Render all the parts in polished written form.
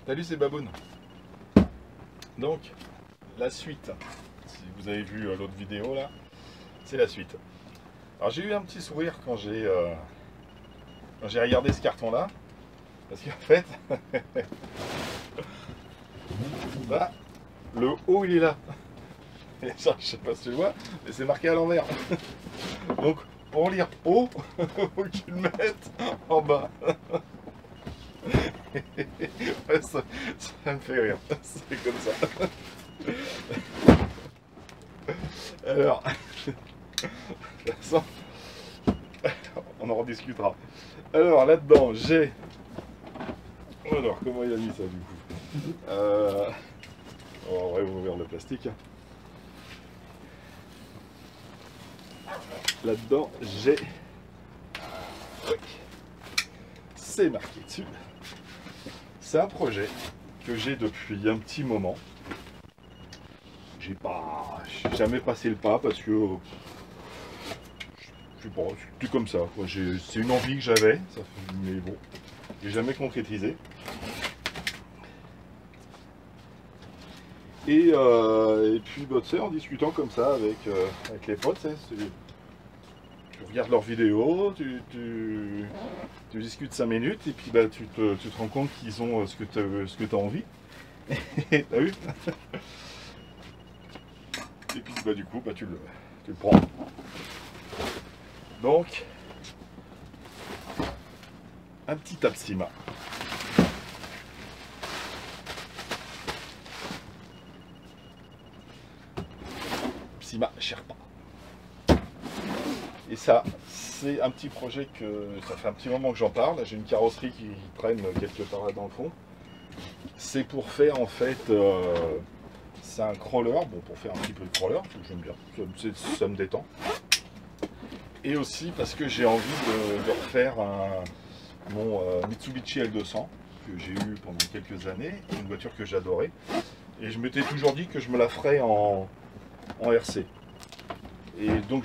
Salut, c'est Baboun. Donc, la suite. Si vous avez vu l'autre vidéo là, c'est la suite. Alors j'ai eu un petit sourire quand j'ai regardé ce carton là. Parce qu'en fait, bah, le haut il est là. Et ça, je sais pas si tu le vois, mais c'est marqué à l'envers. Donc pour lire haut, il faut que tu le mettes en bas. Ouais, ça me fait rire, c'est comme ça. Alors, de toute façon, on en rediscutera. Alors là-dedans, j'ai... Alors, comment il a mis ça du coup on va ouvrir le plastique. Là-dedans, j'ai... Oui. C'est marqué dessus. C'est un projet que j'ai depuis un petit moment. J'ai jamais passé le pas parce que je sais pas, c'est plus comme ça. C'est une envie que j'avais, mais bon, j'ai jamais concrétisé. Et puis bah, tu sais, en discutant comme ça avec les potes, tu regardes leurs vidéos, tu discutes 5 minutes et puis bah, tu te rends compte qu'ils ont ce que tu as envie. T'as vu? Et puis bah, du coup bah, tu le prends. Donc un petit Apsima. Apsima Sherpa. Et ça, c'est un petit projet que ça fait un petit moment que j'en parle. J'ai une carrosserie qui traîne quelque part là dans le fond. C'est pour faire en fait, c'est un crawler, bon pour faire un petit peu de crawler, j'aime bien, ça me détend. Et aussi parce que j'ai envie de refaire mon Mitsubishi L200 que j'ai eu pendant quelques années, une voiture que j'adorais. Et je m'étais toujours dit que je me la ferais en RC. Et donc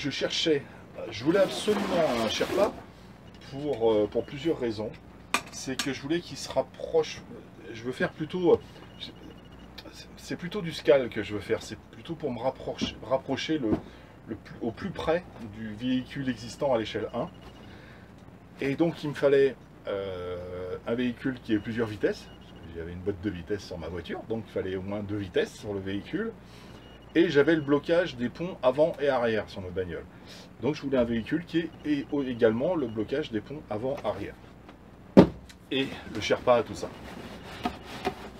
je voulais absolument un Sherpa pour plusieurs raisons. C'est que je voulais qu'il se rapproche, je veux faire plutôt, c'est plutôt du Scal que je veux faire, c'est plutôt pour me rapprocher au plus près du véhicule existant à l'échelle 1. Et donc il me fallait un véhicule qui ait plusieurs vitesses. J'avais une boîte de vitesse sur ma voiture, donc il fallait au moins 2 vitesses sur le véhicule. Et j'avais le blocage des ponts avant et arrière sur notre bagnole. Donc je voulais un véhicule qui ait également le blocage des ponts avant-arrière. Et le Sherpa a tout ça.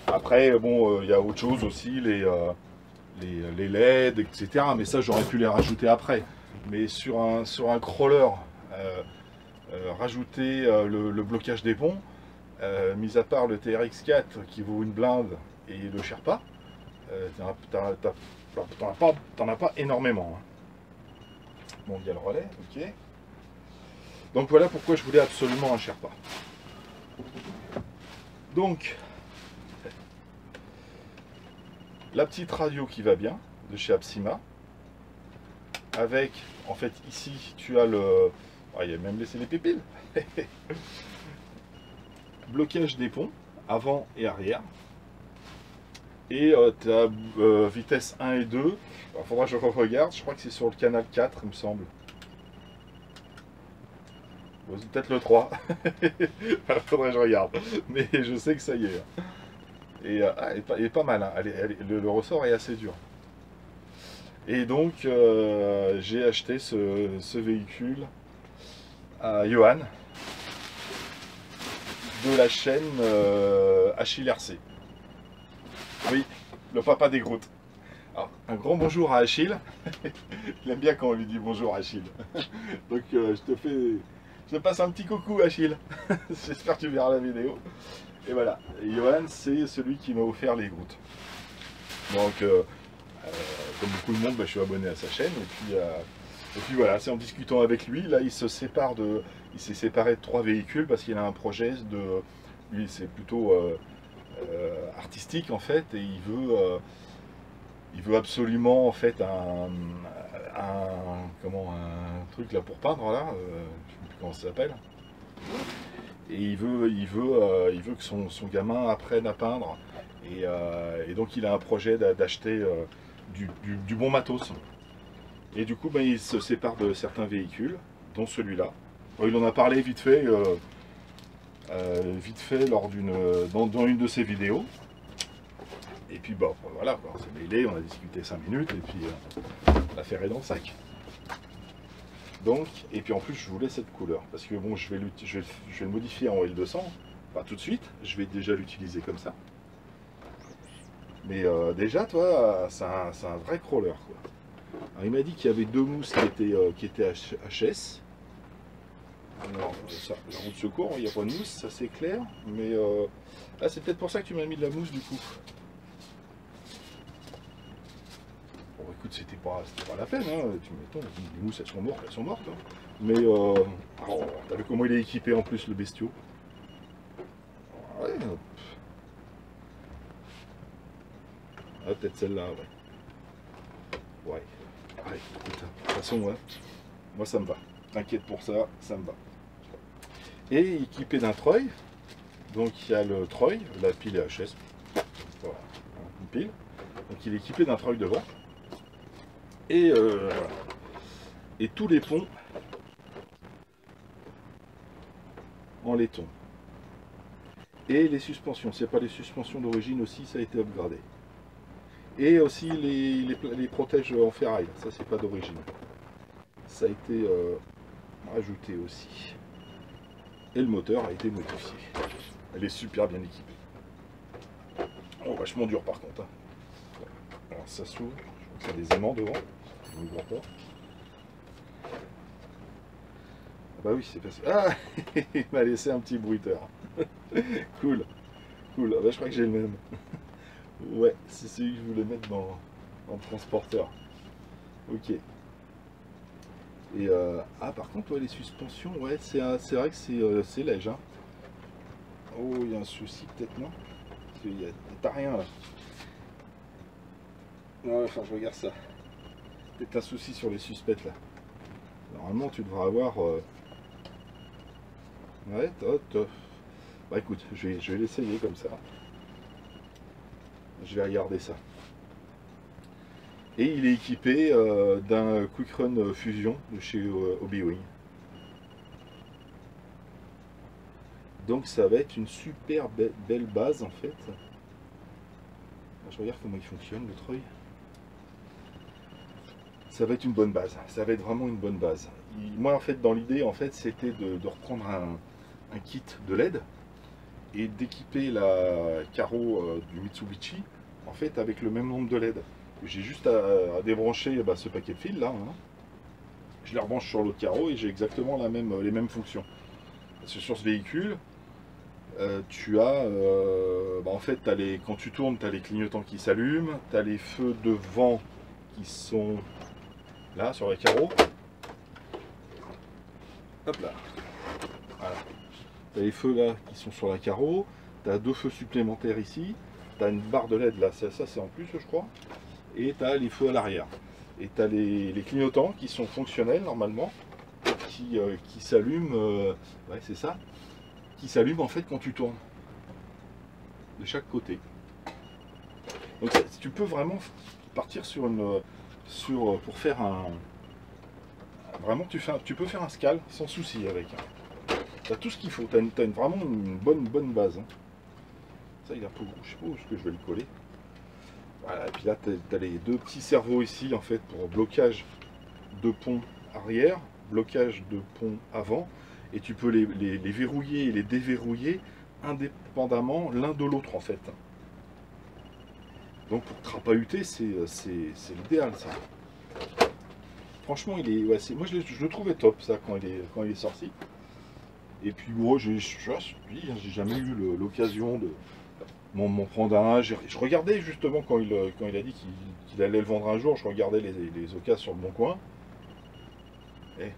Après, bon, il y a autre chose aussi, les LED, etc. Mais ça, j'aurais pu les rajouter après. Mais sur un crawler, rajouter le blocage des ponts, mis à part le TRX4 qui vaut une blinde et le Sherpa, t'en as pas énormément. Hein. Bon, il y a le relais, ok. Donc voilà pourquoi je voulais absolument un Sherpa. Donc, la petite radio qui va bien, de chez Apsima. Avec, en fait, ici, tu as le... Ah, il a même laissé les pépines. Blocage des ponts, avant et arrière. Et tu as vitesse 1 et 2. Il faudra que je regarde, je crois que c'est sur le canal 4, il me semble. Bon, c'est peut-être le 3. Il faudrait que je regarde. Mais je sais que ça y est. Et elle est pas mal, hein. Le ressort est assez dur. Et donc j'ai acheté ce véhicule à Johan de la chaîne Achille RC. Oui, le papa des Groutes. Alors, un grand bonjour à Achille. Il aime bien quand on lui dit bonjour Achille. Donc je te passe un petit coucou Achille. J'espère que tu verras la vidéo. Et voilà, et Johan c'est celui qui m'a offert les Groutes. Donc comme beaucoup de monde, bah, je suis abonné à sa chaîne. Et puis voilà, c'est en discutant avec lui, là il s'est séparé de 3 véhicules parce qu'il a un projet de... Lui c'est plutôt artistique en fait, et il veut absolument en fait un truc là pour peindre là, je ne sais plus comment ça s'appelle. Et il veut que son gamin apprenne à peindre. Et donc il a un projet d'acheter du bon matos. Et du coup, ben, il se sépare de certains véhicules, dont celui-là. Bon, il en a parlé vite fait dans une de ses vidéos. Et puis bon, voilà, on s'est mêlé, on a discuté 5 minutes, et puis l'affaire est dans le sac. Donc, et puis en plus, je voulais cette couleur, parce que bon, je vais le modifier en L200, pas tout de suite, je vais déjà l'utiliser comme ça. Mais déjà, toi, c'est un vrai crawler, quoi. Alors, il m'a dit qu'il y avait 2 mousses qui étaient HS. Alors, ça, la roue de secours, il n'y a pas de mousse, ça c'est clair, mais ah, c'est peut-être pour ça que tu m'as mis de la mousse du coup. Bon, écoute, c'était pas la peine, hein. Tu m'étonnes, les mousses elles sont mortes. Hein. Mais t'as vu comment il est équipé en plus le bestiau. Ouais, ah, peut-être celle-là, ouais. Ouais, écoute, de toute façon, ouais, moi ça me va. T'inquiète pour ça, ça me va. Et équipé d'un treuil, donc il y a le treuil, la pile est HS, voilà, une pile. Donc il est équipé d'un treuil devant. Et, voilà. Et tous les ponts en laiton. Et les suspensions, c'est pas les suspensions d'origine aussi, ça a été upgradé. Et aussi les protèges en ferraille, ça c'est pas d'origine. Ça a été ajouté aussi. Et le moteur a été modifié. Elle est super bien équipée. Oh, vachement dur par contre. Hein. Alors ça s'ouvre, je crois qu'il y a des aimants devant. Je ne vois pas. Ah bah oui, c'est facile. Ah il m'a laissé un petit bruiteur. Cool. Cool. Ah bah, je crois que j'ai le même. Ouais, c'est celui que je voulais mettre dans le transporteur. Ok. Et ah par contre ouais, les suspensions, ouais, c'est vrai que c'est léger. Hein. Oh, il y a un souci peut-être, non? Parce qu'il y a t'as rien là. Ouais, enfin je regarde ça. Peut-être un souci sur les suspects là. Normalement tu devras avoir. Ouais, top. Bah écoute, je vais l'essayer comme ça. Je vais regarder ça. Et il est équipé d'un Quick Run Fusion de chez Hobby-Wing. Donc ça va être une super belle base en fait. Je regarde comment il fonctionne le treuil. Ça va être une bonne base, ça va être vraiment une bonne base. Moi en fait dans l'idée en fait c'était de reprendre un kit de LED et d'équiper la carreau du Mitsubishi en fait avec le même nombre de LED. J'ai juste à débrancher ce paquet de fils là, hein. Je les rebranche sur l'autre carreau et j'ai exactement les mêmes fonctions. Parce que sur ce véhicule, tu as, en fait, quand tu tournes, tu as les clignotants qui s'allument, tu as les feux de vent qui sont là sur les carreaux. Hop là. Voilà. Tu as les feux là qui sont sur la carreau, tu as 2 feux supplémentaires ici, tu as une barre de LED là, ça c'est en plus je crois, et tu as les feux à l'arrière. Et tu as les clignotants qui sont fonctionnels normalement, qui s'allument, ouais c'est ça, qui s'allument en fait quand tu tournes, de chaque côté. Donc tu peux vraiment partir pour faire vraiment tu peux faire un scal sans souci avec. Tu as tout ce qu'il faut, tu as vraiment une bonne base. Hein. Ça il est un peu gros, je sais pas où est-ce que je vais le coller. Voilà, et puis là tu as les 2 petits cerveaux ici en fait pour blocage de pont arrière, blocage de pont avant, et tu peux les verrouiller et les déverrouiller indépendamment l'un de l'autre en fait. Donc pour crapahuter, c'est l'idéal ça. Franchement, moi je le trouvais top ça quand il est sorti. Et puis moi j'ai jamais eu l'occasion de m'en prendre un. Je regardais justement quand il a dit qu'il allait le vendre un jour, je regardais les occasions sur le bon coin. Et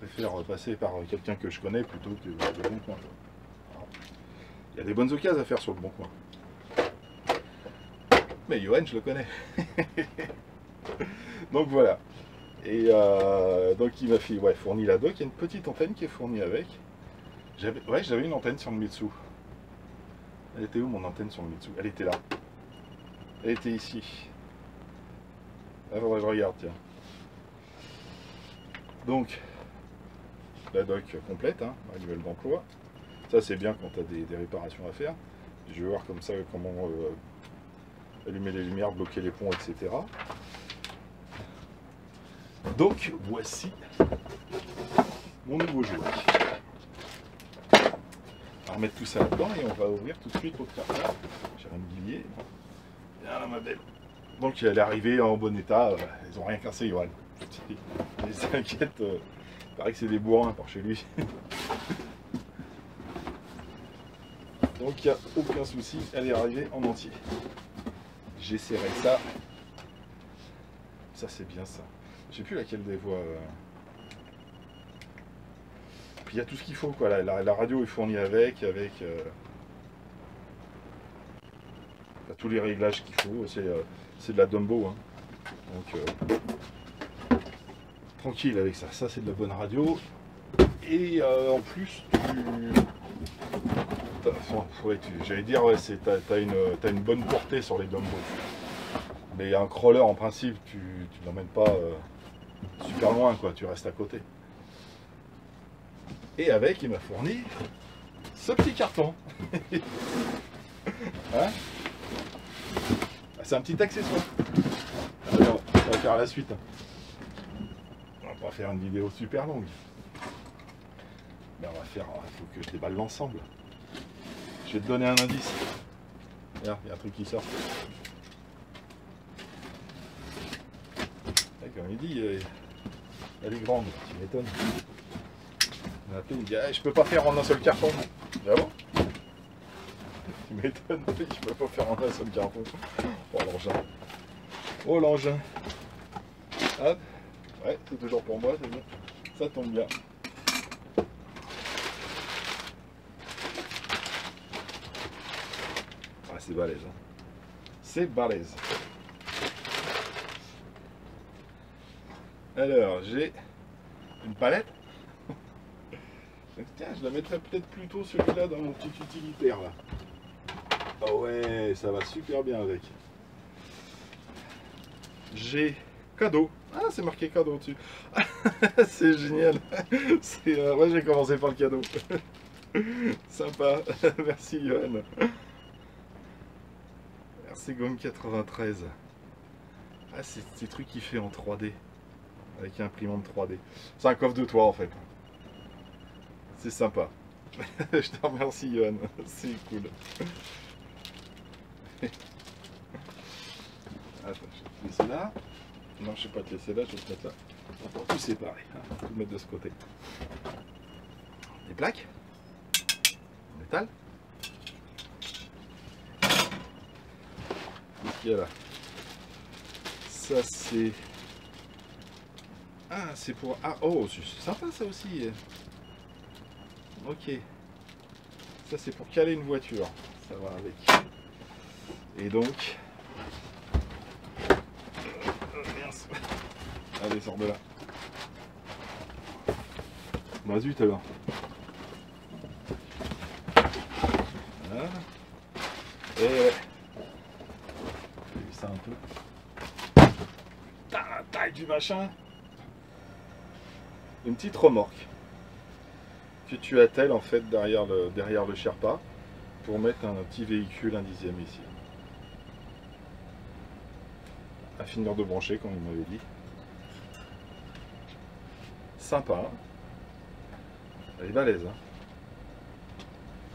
je préfère passer par quelqu'un que je connais plutôt que le bon coin. Il y a des bonnes occasions à faire sur le bon coin. Mais Johan, je le connais. Donc voilà. Et donc il m'a fourni la dock. Il y a une petite antenne qui est fournie avec. J'avais une antenne sur le Mitsu. Elle était où mon antenne sur le Mitsu? Elle était là. Elle était ici. Ah, faudrait que je regarde, tiens. Donc, la doc complète, hein, manuel d'emploi. Ça c'est bien quand tu as des réparations à faire. Je vais voir comme ça comment allumer les lumières, bloquer les ponts, etc. Donc, voici mon nouveau jeu. On va remettre tout ça là-dedans et on va ouvrir tout de suite l'autre carton. J'ai un billet. Viens là, ma belle. Donc, elle est arrivée en bon état. Ils n'ont rien cassé, Johan. Ils s'inquiètent. Il paraît que c'est des bourrins par chez lui. Donc, il n'y a aucun souci. Elle est arrivée en entier. J'ai serré ça. Ça, c'est bien ça. Je sais plus laquelle des voix. Puis il y a tout ce qu'il faut, quoi. La radio est fournie avec tous les réglages qu'il faut. C'est de la Dumbo. Hein. Donc, tranquille avec ça. Ça, c'est de la bonne radio. Et en plus, j'allais dire, ouais, t'as une bonne portée sur les Dumbo. Mais un crawler, en principe, tu l'emmènes pas super loin, quoi. Tu restes à côté. Et avec, il m'a fourni ce petit carton. Hein? C'est un petit accessoire. Allez, on va faire la suite. On va pas faire une vidéo super longue. Mais on va faire. Il faut que je déballe l'ensemble. Je vais te donner un indice. Regarde, il y a un truc qui sort. Comme il dit, elle est grande, tu m'étonnes. Il me dit, ah, je peux pas faire en un seul carton. Ah bon? Tu m'étonnes, je peux pas faire en un seul carton. Oh l'engin. Oh l'engin. Hop. Ouais, c'est toujours pour moi, c'est bon. Ça tombe bien. Ah, c'est balèze. Hein. C'est balèze. Alors, j'ai une palette. Tiens, je la mettrais peut-être plutôt celui-là dans mon petit utilitaire là. Ah ouais, ça va super bien avec. J'ai cadeau. Ah, c'est marqué cadeau dessus. C'est génial. Ouais, j'ai commencé par le cadeau. Sympa. Merci Johan. Merci Gomme93. Ah, c'est ces trucs qu'il fait en 3D. Avec imprimante 3D. C'est un coffre de toit en fait. C'est sympa. Je te remercie Johan. C'est cool. Attends, je vais te laisser là. Non, je ne vais pas te laisser là, je vais te mettre là. On va tout séparer. On va tout mettre de ce côté. Des plaques. En métal. Qu'est-ce qu'il y a là? Ça c'est... Ah, c'est pour... Ah, oh, c'est sympa ça aussi. Ok. Ça, c'est pour caler une voiture. Ça va avec. Et donc... Mince. Allez, sors de là. Bah zut alors. Voilà. Et ouais. J'ai vu ça un peu. Putain, la taille du machin. Une petite remorque que tu attelles en fait derrière le Sherpa pour mettre un petit véhicule, un 10e ici. À finir de brancher comme il m'avait dit. Sympa. Hein, elle est balèze. Hein.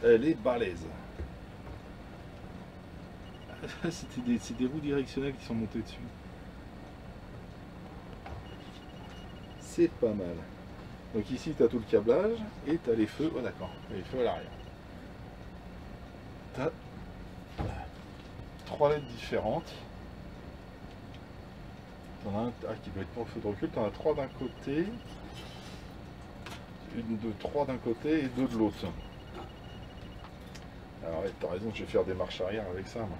Elle est balèze. C'est des roues directionnelles qui sont montées dessus. C'est pas mal. Donc ici tu as tout le câblage et tu as les feux, oh d'accord, les feux à l'arrière. Tu as 3 LED différentes. Tu en as un qui doit être pour le feu de recul, tu en as 3 d'un côté, 3 d'un côté et 2 de l'autre. Alors ouais, tu as raison, je vais faire des marches arrière avec ça. Moi.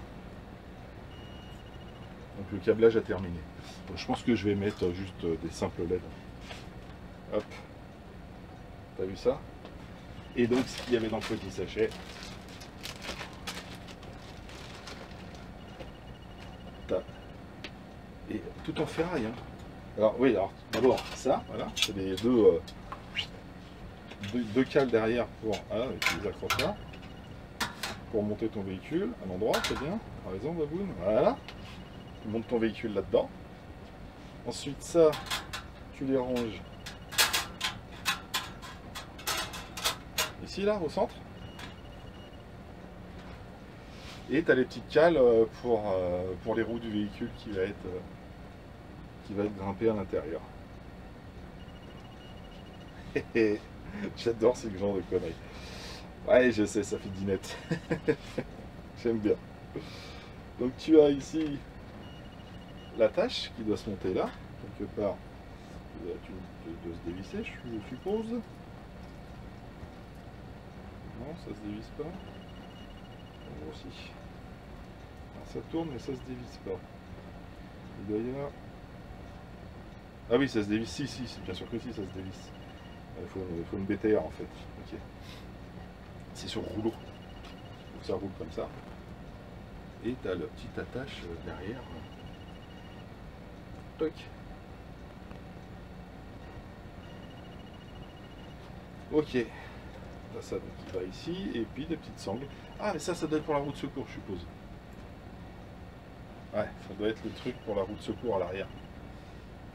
Donc le câblage a terminé. Donc, je pense que je vais mettre juste des simples LED. Hop. T'as vu ça? Et donc ce qu'il y avait dans le petit sachet. Et tout en ferraille. Hein. Alors oui, alors d'abord ça, voilà, c'est les deux cales derrière pour tu les accroches là, pour monter ton véhicule à l'endroit, c'est bien, par exemple, Baboun, voilà, tu montes ton véhicule là-dedans. Ensuite ça, tu les ranges ici là, au centre. Et tu as les petites cales pour les roues du véhicule qui va être grimpé à l'intérieur. J'adore ce genre de conneries. Ouais, je sais, ça fait dinette. J'aime bien. Donc tu as ici l'attache qui doit se monter là, quelque part. Tu dois se dévisser, je suppose. Non, ça se dévisse pas. Bon, aussi. Alors, ça tourne, mais ça se dévisse pas. Il doit y avoir... Ah oui, ça se dévisse, si, c'est bien sûr que si, ça se dévisse. Il faut une BTR en fait. Ok. C'est sur rouleau. Donc ça roule comme ça. Et tu as la petite attache derrière. Toc. Ok. Là, ça donc, il va ici. Et puis des petites sangles. Ah, mais ça doit être pour la roue de secours, je suppose. Ouais, ça doit être le truc pour la roue de secours à l'arrière.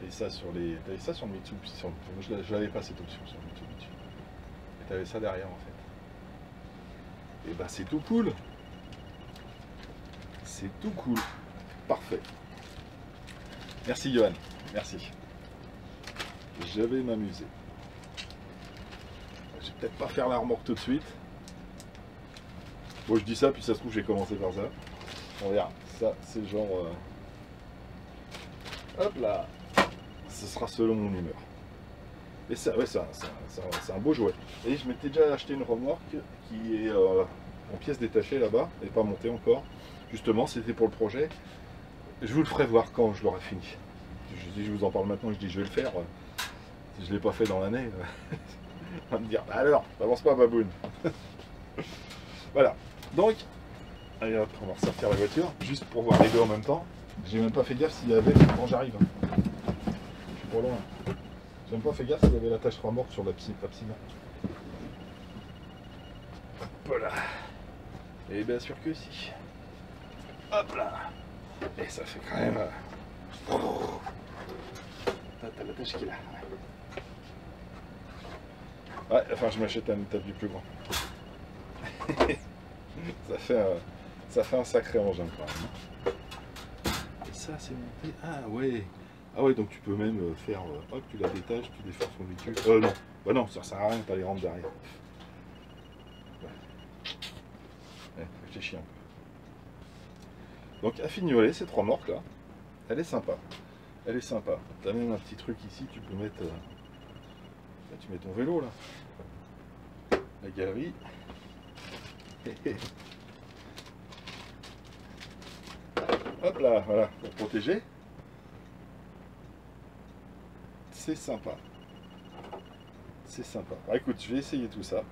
Et ça sur les. T'avais ça sur le Mitsubishi. Je l'avais pas cette option sur le Mitsubishi. Et t'avais ça derrière en fait. Et bah c'est tout cool. C'est tout cool. Parfait. Merci Johan. Merci. Je vais m'amuser. Je vais peut-être pas faire la remorque tout de suite. Bon je dis ça puis ça se trouve j'ai commencé par ça. On verra. Ça c'est le genre. Hop là. Ce sera selon mon humeur. Et ça, ouais, c'est un beau jouet. Et je m'étais déjà acheté une remorque qui est en pièces détachées là-bas, et pas montée encore. Justement, c'était pour le projet. Je vous le ferai voir quand je l'aurai fini. Je vous en parle maintenant, je dis je vais le faire. Si je ne l'ai pas fait dans l'année, on va me dire, bah alors, avance pas Baboun. Voilà. Donc, allez hop, on va ressortir la voiture, juste pour voir les deux en même temps. J'ai même pas fait gaffe s'il y avait quand j'arrive. Je suis pas loin. J'ai même pas fait gaffe s'il y avait l'attache remorque sur la petite Papsina. Hop là. Et bien sûr que si. Hop là. Et ça fait quand même... T'as l'attache qui est là. Ouais, enfin je m'achète un établi plus grand. ça fait un sacré engin quand même. Et ça c'est monté... Ah ouais. Ah ouais, donc tu peux même faire... hop, tu la détaches, tu défais son véhicule. Non. Bah non, ça sert à rien, t'as les rampes derrière. Ouais, réfléchis un peu. Donc à fignoler, cette remorque là, elle est sympa. Elle est sympa. T'as même un petit truc ici, tu peux mettre... Là, tu mets ton vélo là. La galerie. Hop là, voilà, pour protéger. C'est sympa. C'est sympa. Ah, écoute, je vais essayer tout ça.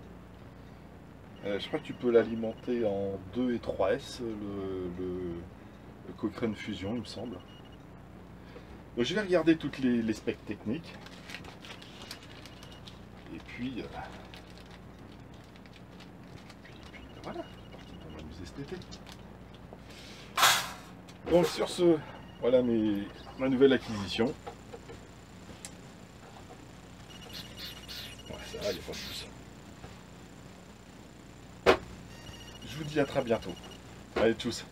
Je crois que tu peux l'alimenter en 2 et 3S, le Cochrane Fusion, il me semble. Donc, je vais regarder toutes les specs techniques. Et puis voilà, c'est parti pour m'amuser cet été. Donc sur ce, voilà ma nouvelle acquisition. Ouais, ça va, il n'y a pas de souci. Je vous dis à très bientôt. Allez, tchuss.